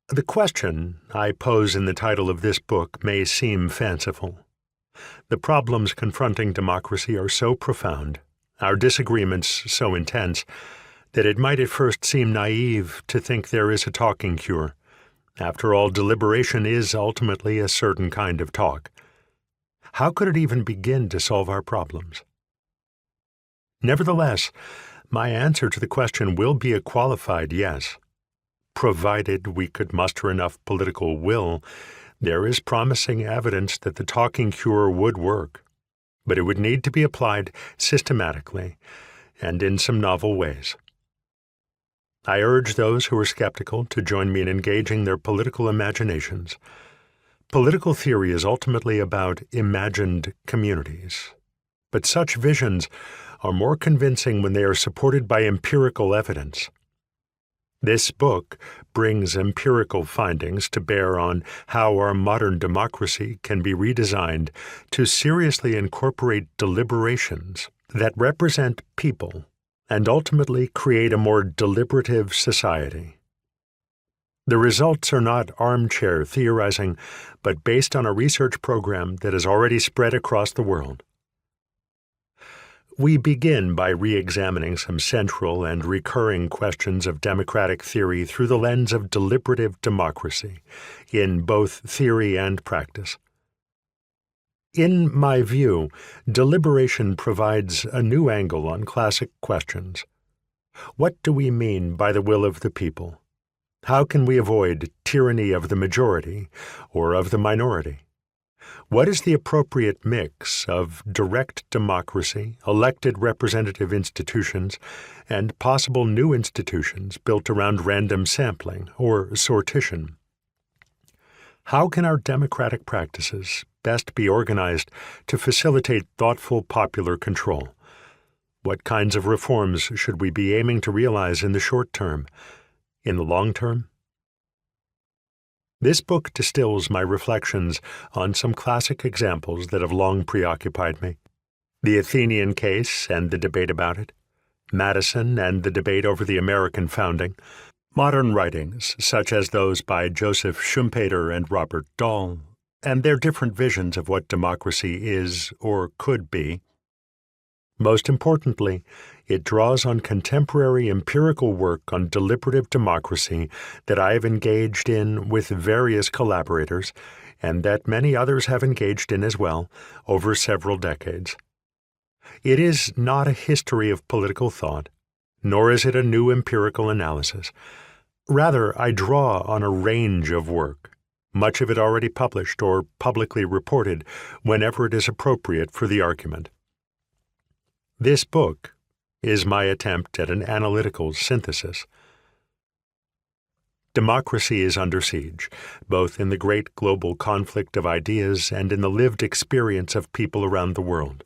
The question I pose in the title of this book may seem fanciful. The problems confronting democracy are so profound, our disagreements so intense, that it might at first seem naive to think there is a talking cure. After all, deliberation is ultimately a certain kind of talk. How could it even begin to solve our problems? Nevertheless, my answer to the question will be a qualified yes. Provided we could muster enough political will, there is promising evidence that the talking cure would work, but it would need to be applied systematically and in some novel ways. I urge those who are skeptical to join me in engaging their political imaginations. Political theory is ultimately about imagined communities, but such visions are more convincing when they are supported by empirical evidence. This book brings empirical findings to bear on how our modern democracy can be redesigned to seriously incorporate deliberations that represent people and ultimately create a more deliberative society. The results are not armchair theorizing, but based on a research program that has already spread across the world. We begin by re-examining some central and recurring questions of democratic theory through the lens of deliberative democracy, in both theory and practice. In my view, deliberation provides a new angle on classic questions. What do we mean by the will of the people? How can we avoid tyranny of the majority or of the minority? What is the appropriate mix of direct democracy, elected representative institutions, and possible new institutions built around random sampling or sortition? How can our democratic practices best be organized to facilitate thoughtful popular control? What kinds of reforms should we be aiming to realize in the short term? In the long term? This book distills my reflections on some classic examples that have long preoccupied me: the Athenian case and the debate about it, Madison and the debate over the American founding, modern writings such as those by Joseph Schumpeter and Robert Dahl, and their different visions of what democracy is or could be. Most importantly, it draws on contemporary empirical work on deliberative democracy that I have engaged in with various collaborators, and that many others have engaged in as well, over several decades. It is not a history of political thought, nor is it a new empirical analysis. Rather, I draw on a range of work, much of it already published or publicly reported whenever it is appropriate for the argument. This book is my attempt at an analytical synthesis. Democracy is under siege, both in the great global conflict of ideas and in the lived experience of people around the world.